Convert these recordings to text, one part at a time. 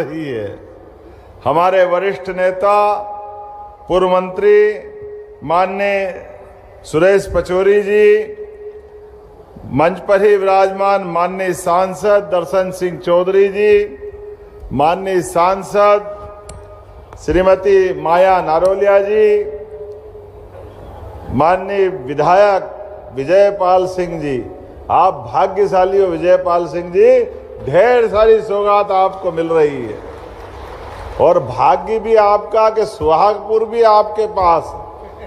रही है। हमारे वरिष्ठ नेता पूर्व मंत्री माननीय सुरेश पचौरी जी, मंच पर ही विराजमान माननीय सांसद दर्शन सिंह चौधरी जी, माननीय सांसद श्रीमती माया नारोलिया जी, माननीय विधायक विजयपाल सिंह जी, आप भाग्यशाली हो विजयपाल सिंह जी, ढेर सारी सौगात आपको मिल रही है। और भाग्य भी आपका कि सुहागपुर भी आपके पास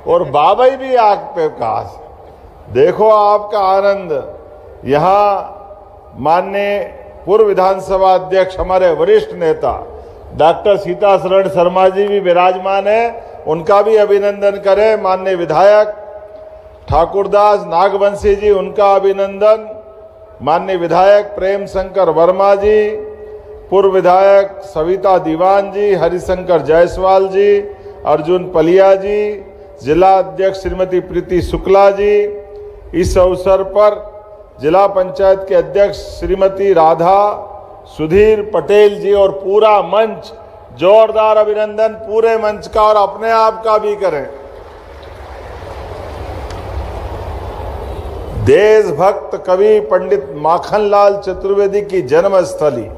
और बाबई भी आपके पास। देखो आपका आनंद। यहाँ माननीय पूर्व विधानसभा अध्यक्ष हमारे वरिष्ठ नेता डॉक्टर सीतासरण शर्मा जी भी विराजमान है, उनका भी अभिनंदन करें। माननीय विधायक ठाकुरदास नागवंशी जी, उनका अभिनंदन। माननीय विधायक प्रेम शंकर वर्मा जी, पूर्व विधायक सविता दीवान जी, हरिशंकर जायसवाल जी, अर्जुन पलिया जी, जिला अध्यक्ष श्रीमती प्रीति शुक्ला जी, इस अवसर पर जिला पंचायत के अध्यक्ष श्रीमती राधा सुधीर पटेल जी और पूरा मंच, जोरदार अभिनंदन पूरे मंच का और अपने आप का भी करें। देशभक्त कवि पंडित माखनलाल चतुर्वेदी की जन्मस्थली,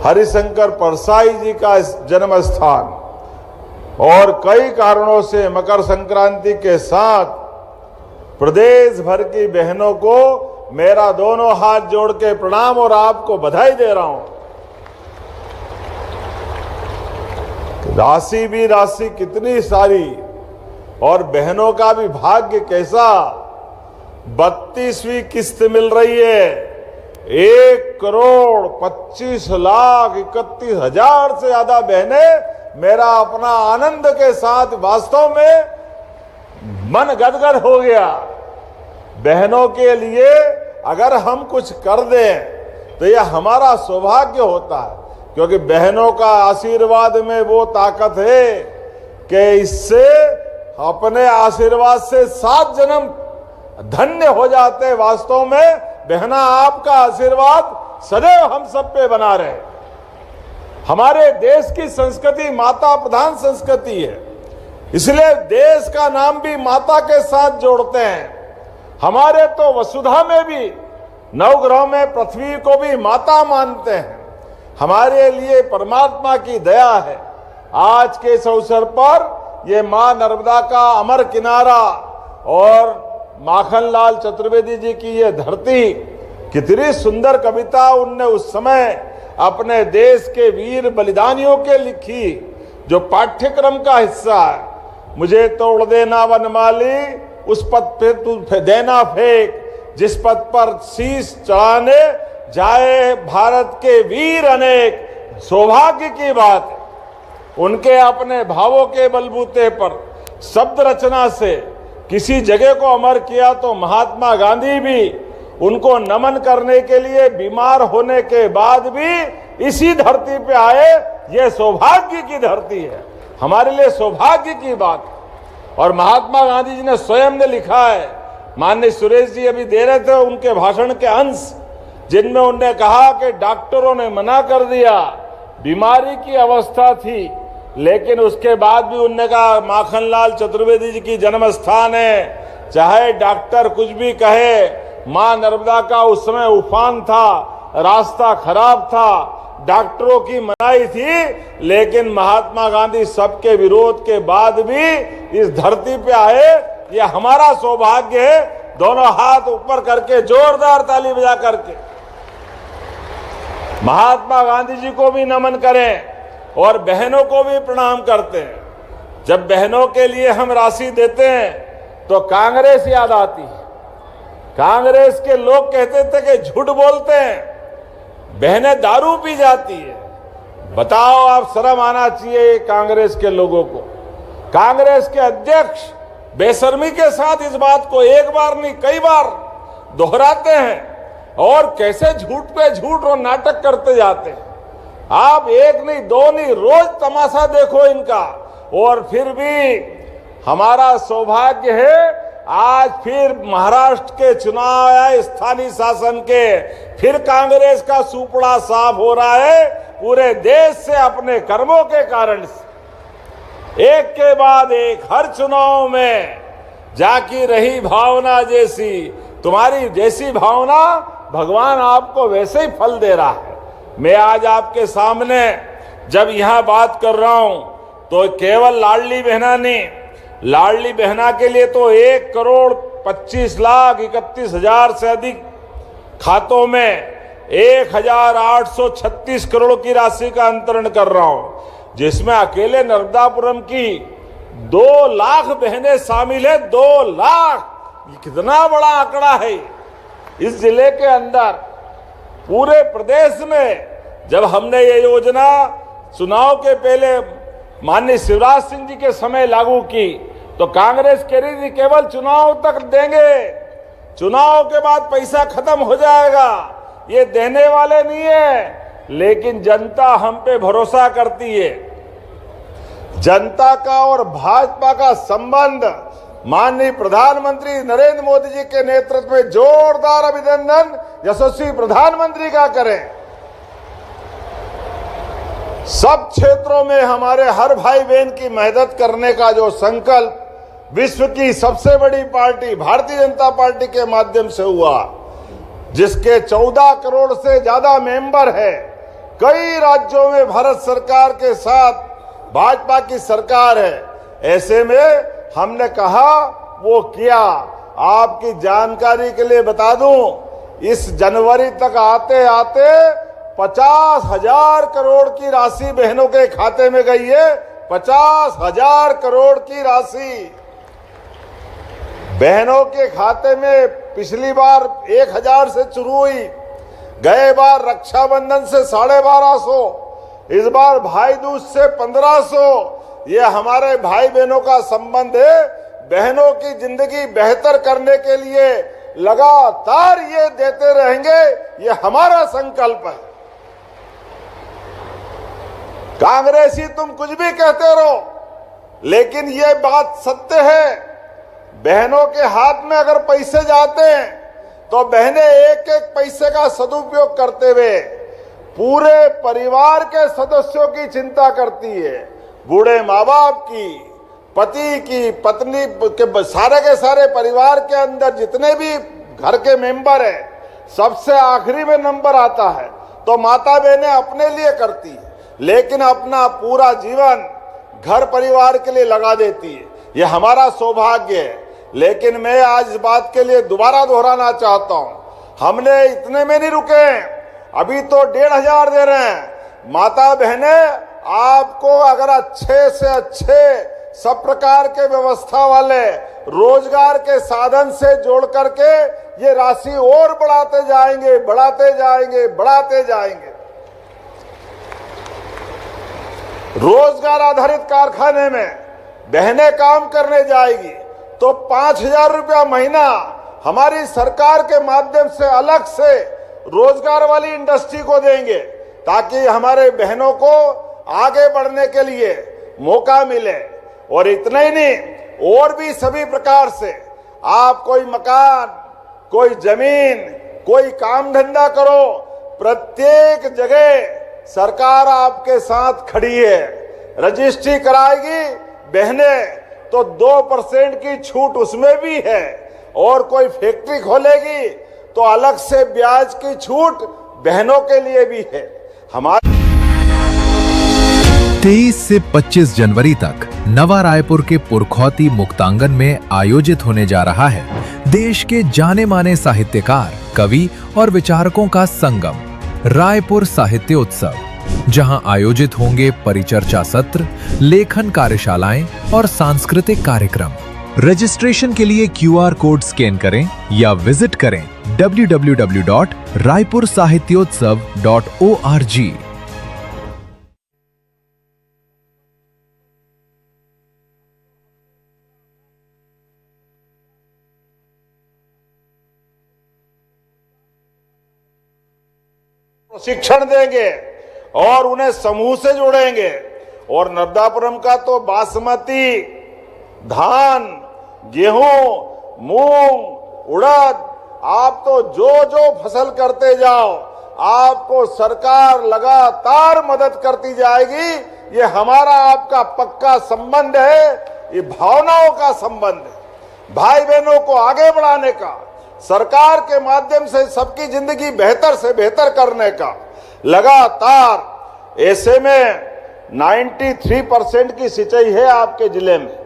हरिशंकर परसाई जी का जन्म स्थान और कई कारणों से मकर संक्रांति के साथ प्रदेश भर की बहनों को मेरा दोनों हाथ जोड़ के प्रणाम और आपको बधाई दे रहा हूं। राशि भी राशि कितनी सारी और बहनों का भी भाग्य कैसा। 32वीं किस्त मिल रही है। 1,25,31,000 से ज्यादा बहनें मेरा अपना आनंद के साथ वास्तव में मन गदगद हो गया। बहनों के लिए अगर हम कुछ कर दें तो यह हमारा सौभाग्य होता है, क्योंकि बहनों का आशीर्वाद में वो ताकत है कि इससे अपने आशीर्वाद से 7 जन्म धन्य हो जाते। वास्तव में बहना आपका आशीर्वाद सदैव हम सब पे बना रहे। हमारे देश की संस्कृति माता प्रधान संस्कृति है, इसलिए देश का नाम भी माता के साथ जोड़ते हैं। हमारे तो वसुधा में भी नवग्रह में पृथ्वी को भी माता मानते हैं। हमारे लिए परमात्मा की दया है। आज के इस अवसर पर ये मां नर्मदा का अमर किनारा और माखनलाल चतुर्वेदी जी की ये धरती, कितनी सुंदर कविता उनने उस समय अपने देश के वीर बलिदानियों के लिखी, जो पाठ्यक्रम का हिस्सा है। मुझे तोड़ देना वनमाली, उस पद पे तू देना फेंक, जिस पद पर शीश चढ़ाने जाए भारत के वीर अनेक। सौभाग्य की बात है उनके अपने भावों के बलबूते पर शब्द रचना से किसी जगह को अमर किया, तो महात्मा गांधी भी उनको नमन करने के लिए बीमार होने के बाद भी इसी धरती पे आए। ये सौभाग्य की धरती है, हमारे लिए सौभाग्य की बात। और महात्मा गांधी जी ने स्वयं ने लिखा है, माननीय सुरेश जी अभी दे रहे थे उनके भाषण के अंश, जिनमें उन्होंने कहा कि डॉक्टरों ने मना कर दिया, बीमारी की अवस्था थी, लेकिन उसके बाद भी उन्होंने कहा माखनलाल चतुर्वेदी जी की जन्म स्थान है। चाहे डॉक्टर कुछ भी कहे, मां नर्मदा का उस समय उफान था, रास्ता खराब था, डॉक्टरों की मनाही थी, लेकिन महात्मा गांधी सबके विरोध के बाद भी इस धरती पे आए। ये हमारा सौभाग्य है। दोनों हाथ ऊपर करके जोरदार ताली बजा करके महात्मा गांधी जी को भी नमन करें और बहनों को भी प्रणाम करते हैं। जब बहनों के लिए हम राशि देते हैं तो कांग्रेस याद आती है। कांग्रेस के लोग कहते थे कि झूठ बोलते हैं, बहनें दारू पी जाती है। बताओ, आप शर्म आना चाहिए कांग्रेस के लोगों को। कांग्रेस के अध्यक्ष बेशर्मी के साथ इस बात को एक बार नहीं कई बार दोहराते हैं और कैसे झूठ पे झूठ और नाटक करते जाते हैं। आप एक नहीं दो नहीं रोज तमाशा देखो इनका। और फिर भी हमारा सौभाग्य है, आज फिर महाराष्ट्र के चुनाव आए स्थानीय शासन के, फिर कांग्रेस का सुपड़ा साफ हो रहा है। पूरे देश से अपने कर्मों के कारण से एक के बाद एक हर चुनाव में जाकी रही भावना जैसी, तुम्हारी जैसी भावना भगवान आपको वैसे ही फल दे रहा है। मैं आज आपके सामने जब यहां बात कर रहा हूं तो केवल लाडली बहना नहीं, लाडली बहना के लिए तो 1,25,31,000 से अधिक खातों में 1,836 करोड़ की राशि का अंतरण कर रहा हूं, जिसमें अकेले नर्मदापुरम की 2 लाख बहनें शामिल है। 2 लाख, कितना बड़ा आंकड़ा है। इस जिले के अंदर पूरे प्रदेश में जब हमने ये योजना चुनाव के पहले माननीय शिवराज सिंह जी के समय लागू की तो कांग्रेस कह रही थी केवल चुनाव तक देंगे, चुनाव के बाद पैसा खत्म हो जाएगा, ये देने वाले नहीं है। लेकिन जनता हम पे भरोसा करती है। जनता का और भाजपा का संबंध माननीय प्रधानमंत्री नरेंद्र मोदी जी के नेतृत्व में जोरदार अभिनंदन यशस्वी प्रधानमंत्री का करें। सब क्षेत्रों में हमारे हर भाई बहन की मदद करने का जो संकल्प विश्व की सबसे बड़ी पार्टी भारतीय जनता पार्टी के माध्यम से हुआ, जिसके 14 करोड़ से ज्यादा मेंबर है, कई राज्यों में भारत सरकार के साथ भाजपा की सरकार है, ऐसे में हमने कहा वो किया। आपकी जानकारी के लिए बता दूं, इस जनवरी तक आते आते 50,000 करोड़ की राशि बहनों के खाते में गई है। 50,000 करोड़ की राशि बहनों के खाते में पिछली बार 1,000 से शुरू हुई, गए बार रक्षाबंधन से 1250, इस बार भाई दूज से 1500। ये हमारे भाई बहनों का संबंध है। बहनों की जिंदगी बेहतर करने के लिए लगातार ये देते रहेंगे, ये हमारा संकल्प है। कांग्रेसी तुम कुछ भी कहते रहो, लेकिन ये बात सत्य है। बहनों के हाथ में अगर पैसे जाते हैं तो बहनें एक एक पैसे का सदुपयोग करते हुए पूरे परिवार के सदस्यों की चिंता करती है। बूढ़े माँ बाप की, पति की, पत्नी के, सारे के सारे परिवार के अंदर जितने भी घर के मेंबर हैं, सबसे आखिरी में नंबर आता है तो माता बहनें अपने लिए करती है, लेकिन अपना पूरा जीवन घर परिवार के लिए लगा देती है। ये हमारा सौभाग्य है। लेकिन मैं आज इस बात के लिए दोबारा दोहराना चाहता हूं, हमने इतने में नहीं रुके हैं, अभी तो 1,500 दे रहे हैं। माता बहनें, आपको अगर अच्छे से अच्छे सब प्रकार के व्यवस्था वाले रोजगार के साधन से जोड़ करके ये राशि और बढ़ाते जाएंगे, बढ़ाते जाएंगे, बढ़ाते जाएंगे। रोजगार आधारित कारखाने में बहनें काम करने जाएगी तो 5,000 रुपया महीना हमारी सरकार के माध्यम से अलग से रोजगार वाली इंडस्ट्री को देंगे, ताकि हमारे बहनों को आगे बढ़ने के लिए मौका मिले। और इतना ही नहीं, और भी सभी प्रकार से आप कोई मकान, कोई जमीन, कोई काम धंधा करो, प्रत्येक जगह सरकार आपके साथ खड़ी है। रजिस्ट्री कराएगी बहनें तो 2% की छूट उसमें भी है, और कोई फैक्ट्री खोलेगी तो अलग से ब्याज की छूट बहनों के लिए भी है। हमारे 23 से 25 जनवरी तक नवा रायपुर के पुरखौती मुक्तांगन में आयोजित होने जा रहा है देश के जाने माने साहित्यकार, कवि और विचारकों का संगम, रायपुर साहित्य उत्सव, जहां आयोजित होंगे परिचर्चा सत्र, लेखन कार्यशालाएं और सांस्कृतिक कार्यक्रम। रजिस्ट्रेशन के लिए QR कोड स्कैन करें या विजिट करें www.raipursahityotsav.org। प्रशिक्षण देंगे और उन्हें समूह से जोड़ेंगे। और नर्मदापुरम का तो बासमती धान, गेहूं, मूंग, उड़द, आप तो जो जो फसल करते जाओ आपको सरकार लगातार मदद करती जाएगी। ये हमारा आपका पक्का संबंध है, ये भावनाओं का संबंध है, भाई बहनों को आगे बढ़ाने का, सरकार के माध्यम से सबकी जिंदगी बेहतर से बेहतर करने का लगातार। ऐसे में 93% की सिंचाई है आपके जिले में,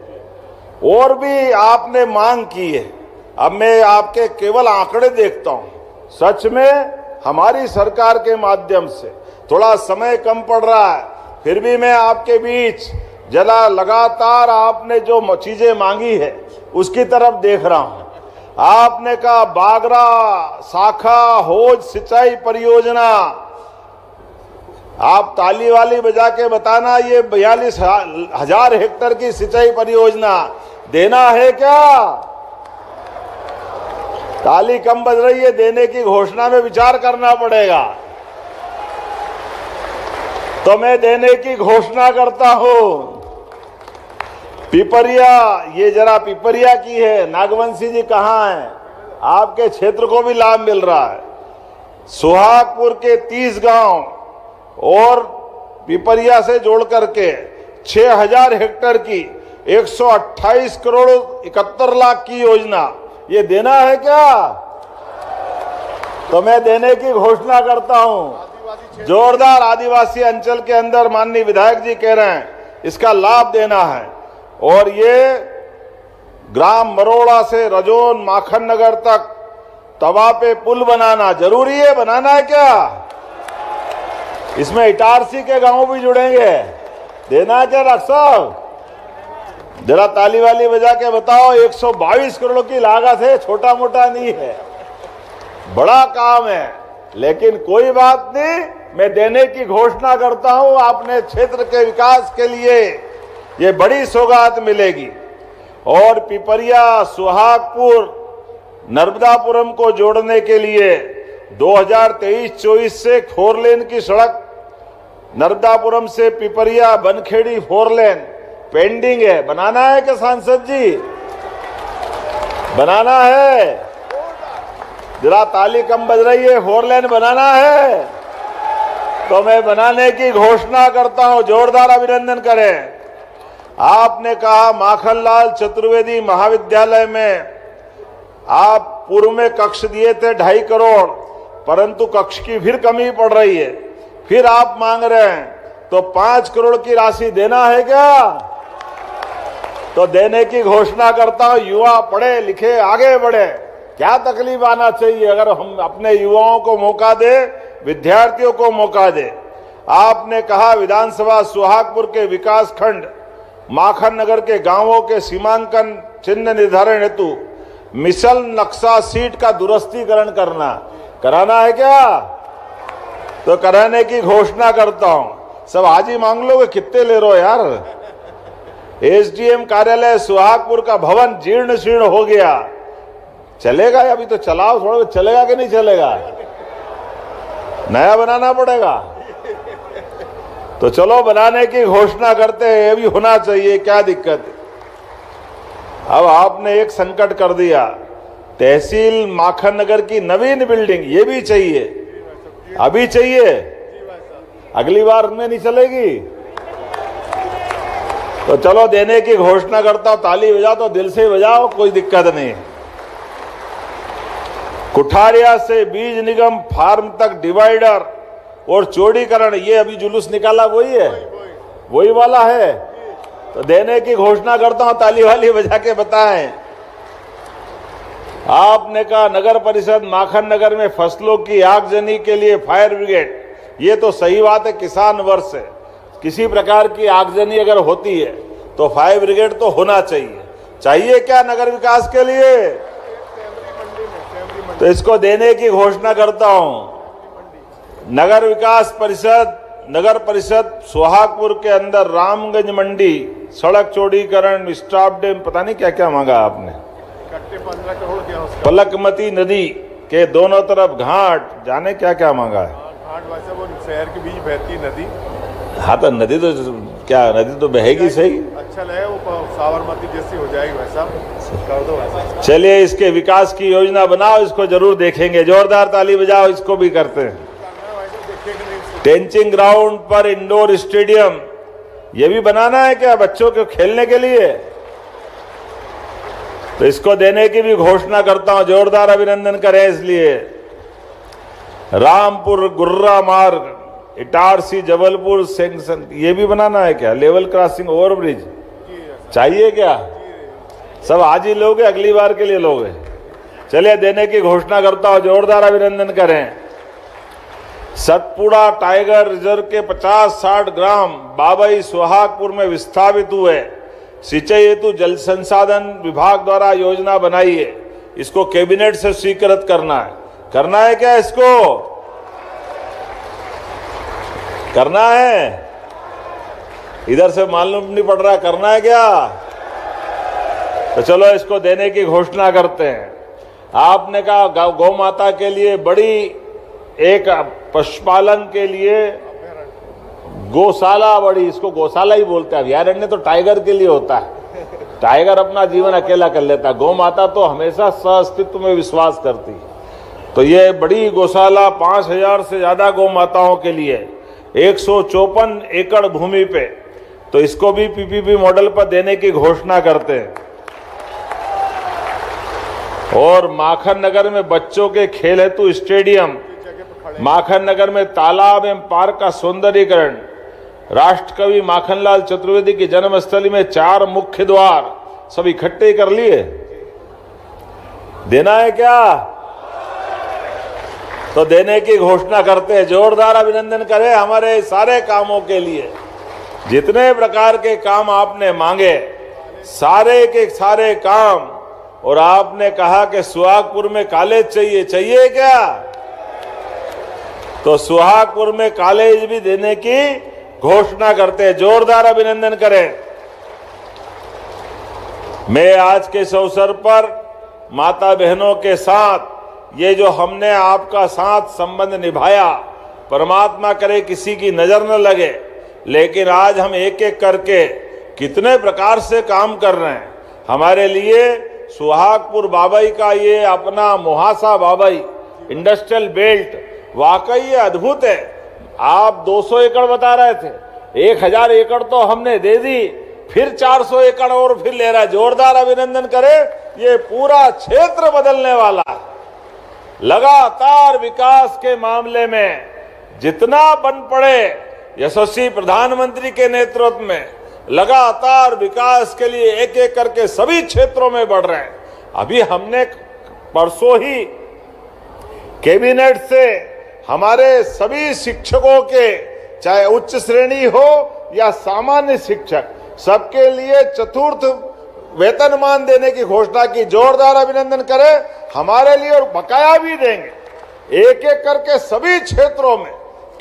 और भी आपने मांग की है। अब मैं आपके केवल आंकड़े देखता हूं। सच में हमारी सरकार के माध्यम से थोड़ा समय कम पड़ रहा है, फिर भी मैं आपके बीच जला लगातार आपने जो चीजें मांगी है उसकी तरफ देख रहा हूं। आपने कहा बागरा शाखा होज सिंचाई परियोजना, आप ताली वाली बजा के बताना, ये 42,000 हेक्टेयर की सिंचाई परियोजना देना है क्या? ताली कम बज रही है, देने की घोषणा में विचार करना पड़ेगा। तो मैं देने की घोषणा करता हूं। पिपरिया, ये जरा पिपरिया की है, नागवंशी जी कहां हैं? आपके क्षेत्र को भी लाभ मिल रहा है। सुहागपुर के 30 गांव और पिपरिया से जोड़ करके 6,000 हेक्टेयर की 128 करोड़ 71 लाख की योजना, ये देना है क्या? तो मैं देने की घोषणा करता हूं। जोरदार आदिवासी अंचल के अंदर माननीय विधायक जी कह रहे हैं इसका लाभ देना है। और ये ग्राम मरोड़ा से रजोन माखन नगर तक तवा पे पुल बनाना जरूरी है, बनाना है क्या? इसमें इटारसी के गांव भी जुड़ेंगे, देना है क्या डॉक्टर साहब? जरा ताली वाली बजा के बताओ। 122 करोड़ की लागत है, छोटा मोटा नहीं है, बड़ा काम है। लेकिन कोई बात नहीं, मैं देने की घोषणा करता हूं। आपने क्षेत्र के विकास के लिए ये बड़ी सौगात मिलेगी। और पिपरिया सुहागपुर नर्मदापुरम को जोड़ने के लिए 2023-24 से 4 लेन की सड़क नर्मदापुरम से पिपरिया बनखेड़ी 4 लेन पेंडिंग है। बनाना है क्या सांसद जी? बनाना है? जरा ताली कम बज रही है, 4 लेन बनाना है? तो मैं बनाने की घोषणा करता हूं। जोरदार अभिनंदन करें। आपने कहा माखनलाल चतुर्वेदी महाविद्यालय में आप पूर्व में कक्ष दिए थे 2.5 करोड़, परंतु कक्ष की फिर कमी पड़ रही है, फिर आप मांग रहे हैं, तो 5 करोड़ की राशि देना है क्या? तो देने की घोषणा करता हूं। युवा पढ़े लिखे आगे बढ़े, क्या तकलीफ आना चाहिए अगर हम अपने युवाओं को मौका दे, विद्यार्थियों को मौका दे। आपने कहा विधानसभा सुहागपुर के विकास खंड माखन नगर के गांवों के सीमांकन चिन्ह निर्धारण हेतु मिसल नक्शा सीट का दुरुस्तीकरण कराना है क्या? तो कराने की घोषणा करता हूं। सब आज ही मांग लो, कितने ले रहे हो यार? एसडीएम कार्यालय सुहागपुर का भवन जीर्ण शीर्ण हो गया, चलेगा? अभी तो चलाओ, थोड़ा चलेगा कि नहीं चलेगा? नया बनाना पड़ेगा। तो चलो बनाने की घोषणा करते हैं, ये भी होना चाहिए, क्या दिक्कत है? अब आपने एक संकट कर दिया, तहसील माखन नगर की नवीन बिल्डिंग, ये भी चाहिए, अभी चाहिए, अगली बार में नहीं चलेगी। तो चलो देने की घोषणा करता हूं। ताली बजाओ तो दिल से बजाओ, कोई दिक्कत नहीं। कुठारिया से बीज निगम फार्म तक डिवाइडर और चौड़ीकरण, ये अभी जुलूस निकाला वही है, वही वाला है। तो देने की घोषणा करता हूं। ताली वाली बजा के बताएं। आपने कहा नगर परिषद माखन नगर में फसलों की आगजनी के लिए फायर ब्रिगेड, ये तो सही बात है, किसान वर्ष है, किसी प्रकार की आगजनी अगर होती है तो फायर ब्रिगेड तो होना चाहिए क्या नगर विकास के लिए? तो इसको देने की घोषणा करता हूं। नगर परिषद सुहागपुर के अंदर रामगंज मंडी सड़क चौड़ीकरण, स्टाफ डैम, पता नहीं क्या क्या मांगा आपने। 15 करोड़ क्या उसका? पलकमती नदी के दोनों तरफ घाट, जाने क्या क्या मांगा है। घाट वैसे वो शहर के बीच बहती नदी। हाँ तो नदी तो क्या, नदी तो बहेगी सही। अच्छा लगे, वो साबरमती जैसी हो जाएगी, वैसा कर दो वैसा। चलिए इसके विकास की योजना बनाओ, इसको जरूर देखेंगे। जोरदार ताली बजाओ, इसको भी करते हैं। टेंचिंग ग्राउंड पर इंडोर स्टेडियम ये भी बनाना है क्या बच्चों के खेलने के लिए? तो इसको देने की भी घोषणा करता हूं, जोरदार अभिनंदन करें इसलिए। रामपुर गुर्रा मार्ग इटारसी जबलपुर सेंक्शन ये भी बनाना है क्या? लेवल क्रॉसिंग ओवरब्रिज चाहिए क्या? सब आज ही लोगे अगली बार के लिए लोगे? चलिए देने की घोषणा करता हूं, जोरदार अभिनंदन करें। सतपुड़ा टाइगर रिजर्व के 50-60 ग्राम बाबई सुहागपुर में विस्थापित हुए सिंचाई हेतु जल संसाधन विभाग द्वारा योजना बनाई है, इसको कैबिनेट से स्वीकृत करना है क्या? इसको करना है? इधर से मालूम नहीं पड़ रहा, करना है क्या? तो चलो इसको देने की घोषणा करते हैं। आपने कहा गौ माता के लिए बड़ी एक पशुपालन के लिए गौशाला, बड़ी इसको गौशाला ही बोलते हैं। अभयारण्य तो टाइगर के लिए होता है, टाइगर अपना जीवन अकेला कर लेता है, गौ माता तो हमेशा सह-अस्तित्व में विश्वास करती है। तो ये बड़ी गौशाला 5000 से ज्यादा गौ माताओं के लिए 154 एकड़ भूमि पे, तो इसको भी पीपीपी मॉडल पर देने की घोषणा करते हैं। और माखन नगर में बच्चों के खेल हेतु स्टेडियम, माखन नगर में तालाब एवं पार्क का सौंदर्यीकरण, राष्ट्रकवि माखनलाल चतुर्वेदी की जन्मस्थली में 4 मुख्य द्वार, सब इकट्ठे कर लिए। देना है क्या? तो देने की घोषणा करते हैं। जोरदार अभिनंदन करें हमारे सारे कामों के लिए। जितने प्रकार के काम आपने मांगे, सारे के सारे काम। और आपने कहा कि सुहागपुर में कॉलेज चाहिए क्या? तो सुहागपुर में कॉलेज भी देने की घोषणा करते हैं। जोरदार अभिनंदन करें। मैं आज के इस अवसर पर माता बहनों के साथ ये जो हमने आपका साथ संबंध निभाया, परमात्मा करे किसी की नजर न लगे, लेकिन आज हम एक एक करके कितने प्रकार से काम कर रहे हैं। हमारे लिए सुहागपुर बाबई का ये अपना मुहासा बाबई इंडस्ट्रियल बेल्ट वाकई ये अद्भुत है। आप 200 एकड़ बता रहे थे, 1000 एकड़ तो हमने दे दी, फिर 400 एकड़ और फिर ले रहा है। जोरदार अभिनंदन करें। ये पूरा क्षेत्र बदलने वाला है। लगातार विकास के मामले में जितना बन पड़े, यशस्वी प्रधानमंत्री के नेतृत्व में लगातार विकास के लिए एक एक करके सभी क्षेत्रों में बढ़ रहे हैं। अभी हमने परसों ही कैबिनेट से हमारे सभी शिक्षकों के, चाहे उच्च श्रेणी हो या सामान्य शिक्षक, सबके लिए चतुर्थ वेतनमान देने की घोषणा की। जोरदार अभिनंदन करें हमारे लिए, और बकाया भी देंगे। एक एक करके सभी क्षेत्रों में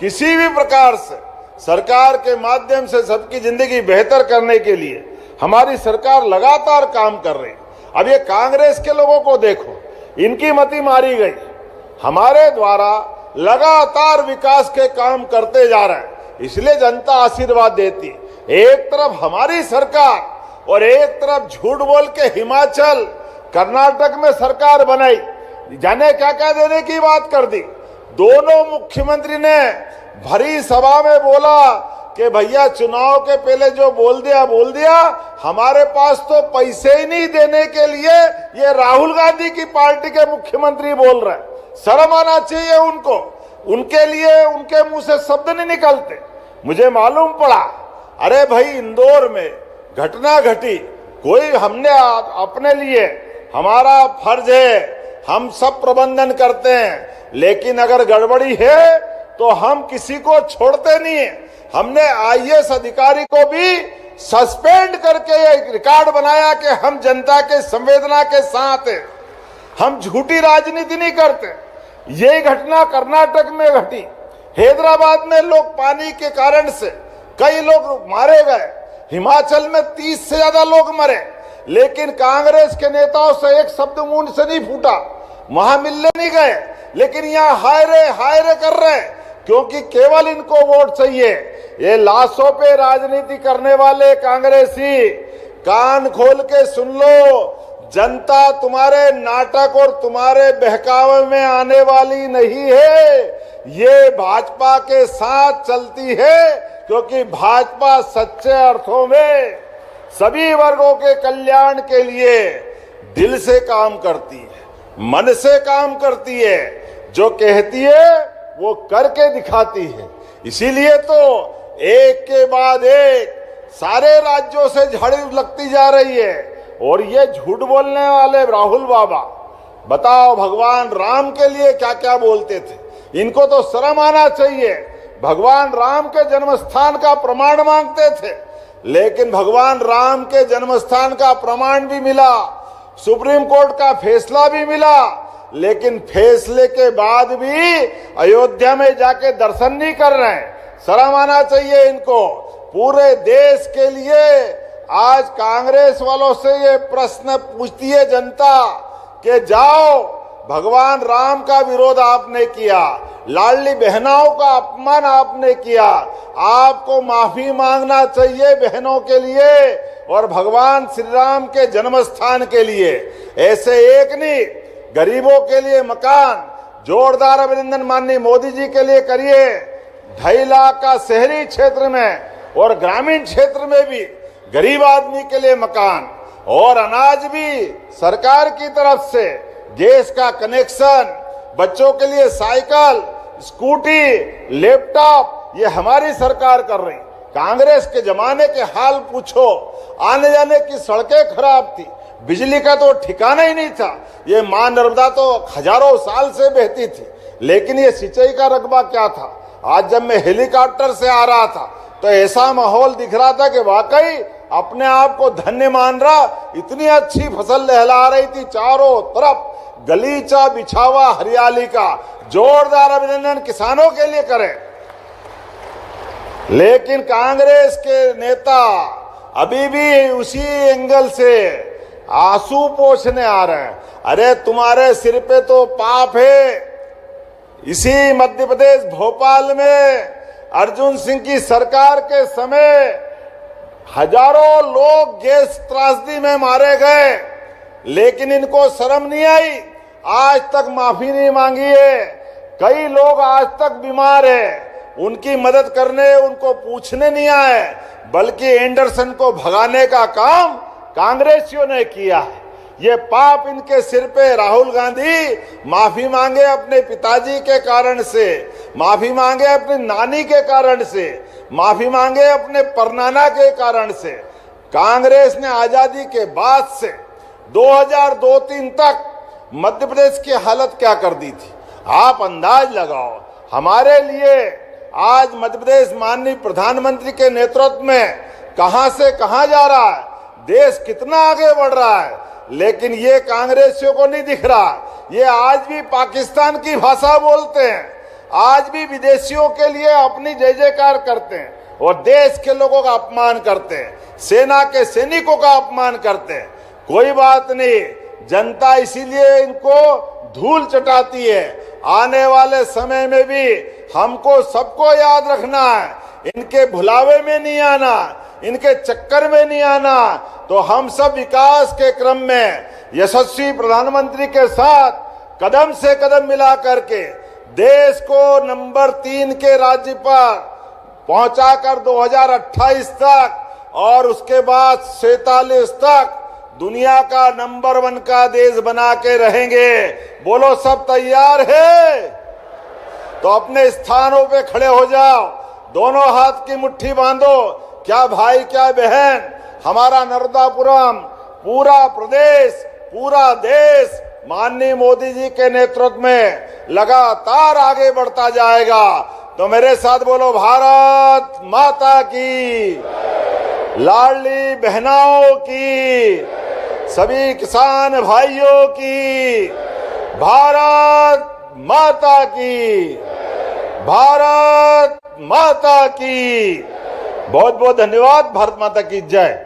किसी भी प्रकार से सरकार के माध्यम से सबकी जिंदगी बेहतर करने के लिए हमारी सरकार लगातार काम कर रही है। अब ये कांग्रेस के लोगों को देखो, इनकी मति मारी गई। हमारे द्वारा लगातार विकास के काम करते जा रहे हैं, इसलिए जनता आशीर्वाद देती। एक तरफ हमारी सरकार और एक तरफ झूठ बोल के हिमाचल कर्नाटक में सरकार बनाई, जाने क्या क्या देने की बात कर दी। दोनों मुख्यमंत्री ने भरी सभा में बोला कि भैया चुनाव के पहले जो बोल दिया, हमारे पास तो पैसे ही नहीं देने के लिए। ये राहुल गांधी की पार्टी के मुख्यमंत्री बोल रहे हैं। शर्म आना चाहिए उनको। उनके लिए उनके मुंह से शब्द नहीं निकलते। मुझे मालूम पड़ा, अरे भाई इंदौर में घटना घटी, कोई हमने अपने लिए, हमारा फर्ज है, हम सब प्रबंधन करते हैं, लेकिन अगर गड़बड़ी है तो हम किसी को छोड़ते नहीं है। हमने आईएएस अधिकारी को भी सस्पेंड करके एक रिकॉर्ड बनाया कि हम जनता के संवेदना के साथ हैं, हम झूठी राजनीति नहीं करते। ये घटना कर्नाटक में घटी, हैदराबाद में लोग पानी के कारण से कई लोग मारे गए, हिमाचल में 30 से ज्यादा लोग मरे, लेकिन कांग्रेस के नेताओं से एक शब्द मुंह से नहीं फूटा। वहां मिलने नहीं गए, लेकिन यहाँ हाय रे कर रहे, क्योंकि केवल इनको वोट चाहिए। ये लाशों पे राजनीति करने वाले कांग्रेसी, कान खोल के सुन लो, जनता तुम्हारे नाटक और तुम्हारे बहकावे में आने वाली नहीं है। ये भाजपा के साथ चलती है, क्योंकि भाजपा सच्चे अर्थों में सभी वर्गों के कल्याण के लिए दिल से काम करती है, मन से काम करती है। जो कहती है वो करके दिखाती है। इसीलिए तो एक के बाद एक सारे राज्यों से झड़ी लगती जा रही है। और ये झूठ बोलने वाले राहुल बाबा, बताओ भगवान राम के लिए क्या क्या बोलते थे। इनको तो शर्म आना चाहिए। भगवान राम के जन्म स्थान का प्रमाण मांगते थे, लेकिन भगवान राम के जन्म स्थान का प्रमाण भी मिला, सुप्रीम कोर्ट का फैसला भी मिला, लेकिन फैसले के बाद भी अयोध्या में जाके दर्शन नहीं कर रहे हैं। शर्म आना चाहिए इनको। पूरे देश के लिए आज कांग्रेस वालों से ये प्रश्न पूछती है जनता कि जाओ, भगवान राम का विरोध आपने किया, लाडली बहनों का अपमान आपने किया, आपको माफी मांगना चाहिए बहनों के लिए और भगवान श्री राम के जन्म स्थान के लिए। ऐसे एक नहीं, गरीबों के लिए मकान, जोरदार अभिनंदन माननीय मोदी जी के लिए करिए। 2.5 लाख का शहरी क्षेत्र में और ग्रामीण क्षेत्र में भी गरीब आदमी के लिए मकान और अनाज भी सरकार की तरफ से, गैस का कनेक्शन, बच्चों के लिए साइकिल, स्कूटी, लैपटॉप, ये हमारी सरकार कर रही। कांग्रेस के जमाने के हाल पूछो, आने जाने की सड़कें खराब थी, बिजली का तो ठिकाना ही नहीं था। ये मां नर्मदा तो हजारों साल से बहती थी, लेकिन ये सिंचाई का रकबा क्या था। आज जब मैं हेलीकॉप्टर से आ रहा था तो ऐसा माहौल दिख रहा था कि वाकई अपने आप को धन्य मान रहा। इतनी अच्छी फसल लहला रही थी, चारों तरफ गलीचा बिछावा हरियाली का। जोरदार अभिनंदन किसानों के लिए करें। लेकिन कांग्रेस के नेता अभी भी उसी एंगल से आंसू पोंछने आ रहे हैं। अरे तुम्हारे सिर पे तो पाप है। इसी मध्य प्रदेश भोपाल में अर्जुन सिंह की सरकार के समय हजारों लोग गैस त्रासदी में मारे गए, लेकिन इनको शर्म नहीं आई, आज तक माफी नहीं मांगी है। कई लोग आज तक बीमार हैं, उनकी मदद करने, उनको पूछने नहीं आए, बल्कि एंडरसन को भगाने का काम कांग्रेसियों ने किया है। ये पाप इनके सिर पे। राहुल गांधी माफी मांगे अपने पिताजी के कारण से, माफी मांगे अपनी नानी के कारण से, माफी मांगे अपने परनाना के कारण से। कांग्रेस ने आजादी के बाद से 2002-03 तक मध्य प्रदेश की हालत क्या कर दी थी, आप अंदाज लगाओ। हमारे लिए आज मध्य प्रदेश माननीय प्रधानमंत्री के नेतृत्व में कहां से कहां जा रहा है, देश कितना आगे बढ़ रहा है, लेकिन ये कांग्रेसियों को नहीं दिख रहा। ये आज भी पाकिस्तान की भाषा बोलते हैं, आज भी विदेशियों के लिए अपनी जय जयकार करते हैं और देश के लोगों का अपमान करते हैं, सेना के सैनिकों का अपमान करते हैं। कोई बात नहीं, जनता इसीलिए इनको धूल चटाती है। आने वाले समय में भी हमको सबको याद रखना है, इनके भुलावे में नहीं आना, इनके चक्कर में नहीं आना। तो हम सब विकास के क्रम में यशस्वी प्रधानमंत्री के साथ कदम से कदम मिला करके देश को नंबर 3 के राज्य पर पहुंचाकर 2028 तक और उसके बाद 47 तक दुनिया का नंबर 1 का देश बना के रहेंगे। बोलो सब तैयार है? तो अपने स्थानों पे खड़े हो जाओ, दोनों हाथ की मुट्ठी बांधो। क्या भाई क्या बहन, हमारा नर्मदापुरम, पूरा प्रदेश, पूरा देश माननीय मोदी जी के नेतृत्व में लगातार आगे बढ़ता जाएगा। तो मेरे साथ बोलो, भारत माता की, लाडली बहनों की, सभी किसान भाइयों की, भारत माता की, भारत माता की। बहुत बहुत धन्यवाद। भारत माता की जय।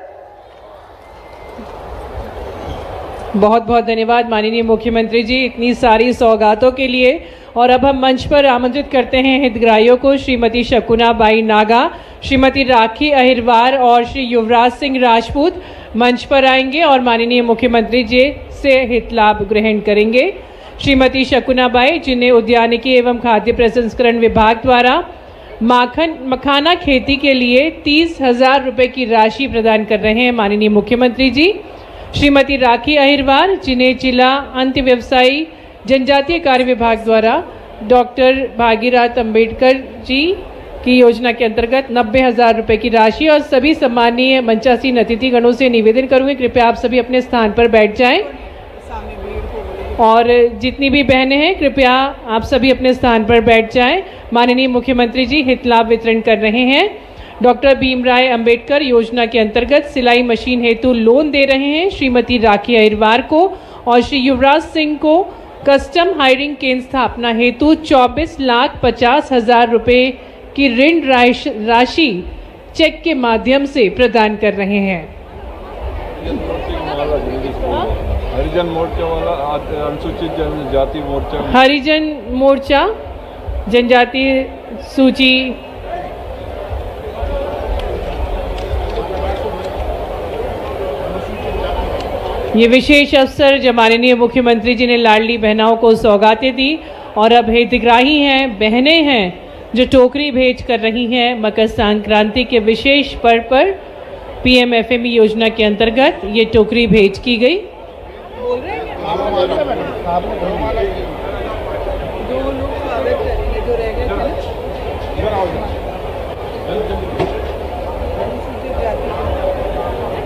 बहुत बहुत धन्यवाद माननीय मुख्यमंत्री जी इतनी सारी सौगातों के लिए। और अब हम मंच पर आमंत्रित करते हैं हितग्राहियों को, श्रीमती शकुना बाई नागा, श्रीमती राखी अहिरवार और श्री युवराज सिंह राजपूत मंच पर आएंगे और माननीय मुख्यमंत्री जी से हित लाभ ग्रहण करेंगे। श्रीमती शकुनाबाई, जिन्हें उद्यानिकी एवं खाद्य प्रसंस्करण विभाग द्वारा मखाना खेती के लिए 30,000 रुपये की राशि प्रदान कर रहे हैं माननीय मुख्यमंत्री जी। श्रीमती राखी अहिरवार, जिन्हें जिला अंत्य व्यवसायी जनजातीय कार्य विभाग द्वारा डॉक्टर भागीरथ अंबेडकर जी की योजना के अंतर्गत 90,000 रुपये की राशि। और सभी सम्मानीय मंचासीन अतिथिगणों से निवेदन करूंगी, कृपया आप सभी अपने स्थान पर बैठ जाएं। और जितनी भी बहनें हैं, कृपया आप सभी अपने स्थान पर बैठ जाएं। माननीय मुख्यमंत्री जी हित लाभ वितरण कर रहे हैं। डॉक्टर भीमराव अंबेडकर योजना के अंतर्गत सिलाई मशीन हेतु लोन दे रहे हैं श्रीमती राखी अहिरवार को, और श्री युवराज सिंह को कस्टम हायरिंग केंद्र स्थापना हेतु 24,50,000 रुपये की ऋण राशि चेक के माध्यम से प्रदान कर रहे हैं। हरिजन मोर्चा वाला, अनुसूचित जनजाति मोर्चा, हरिजन मोर्चा जनजाति सूची ये विशेष अवसर जब माननीय मुख्यमंत्री जी ने लाडली बहनाओं को सौगातें दी, और अब हितग्राही हैं, बहनें हैं जो टोकरी भेज कर रही हैं मकर संक्रांति के विशेष पर्व पर PMFME योजना के अंतर्गत ये टोकरी भेज की गई।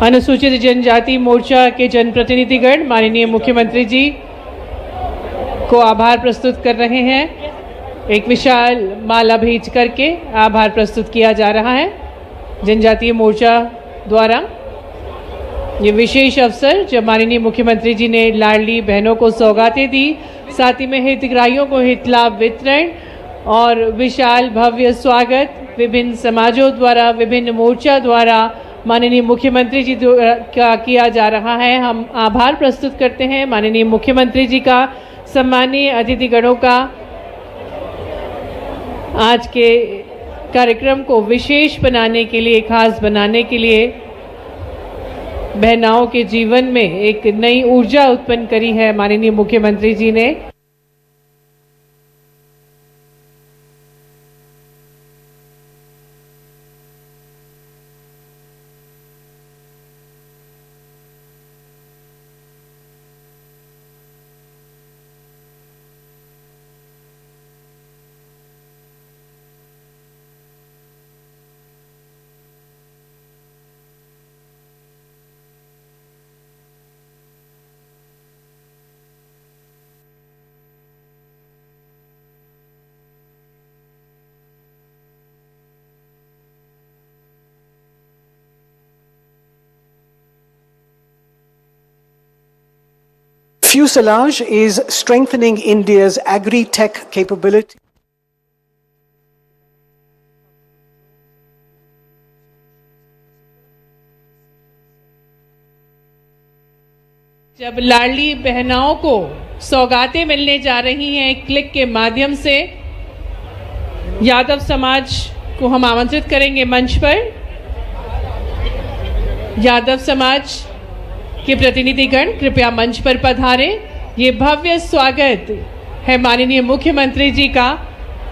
अनुसूचित जनजाति मोर्चा के जनप्रतिनिधिगण माननीय मुख्यमंत्री जी को आभार प्रस्तुत कर रहे हैं। एक विशाल माला भेज करके आभार प्रस्तुत किया जा रहा है जनजातीय मोर्चा द्वारा। ये विशेष अवसर जब माननीय मुख्यमंत्री जी ने लाडली बहनों को सौगातें दी, साथ ही में हितग्राहियों को हित लाभ वितरण और विशाल भव्य स्वागत विभिन्न समाजों द्वारा, विभिन्न मोर्चा द्वारा माननीय मुख्यमंत्री जी का किया जा रहा है। हम आभार प्रस्तुत करते हैं माननीय मुख्यमंत्री जी का, सम्मानीय अतिथिगणों का। आज के कार्यक्रम को विशेष बनाने के लिए, खास बनाने के लिए बहनाओं के जीवन में एक नई ऊर्जा उत्पन्न करी है माननीय मुख्यमंत्री जी ने। Fuselage is strengthening India's agri-tech capability. जब लाडली बहनाओं को सौगातें मिलने जा रही हैं क्लिक के माध्यम से, यादव समाज को हम आमंत्रित करेंगे मंच पर। यादव समाज के प्रतिनिधिगण कृपया मंच पर पधारें। ये भव्य स्वागत है माननीय मुख्यमंत्री जी का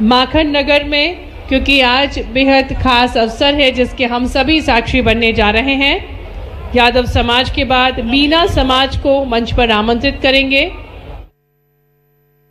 माखन नगर में, क्योंकि आज बेहद खास अवसर है जिसके हम सभी साक्षी बनने जा रहे हैं। यादव समाज के बाद मीना समाज को मंच पर आमंत्रित करेंगे।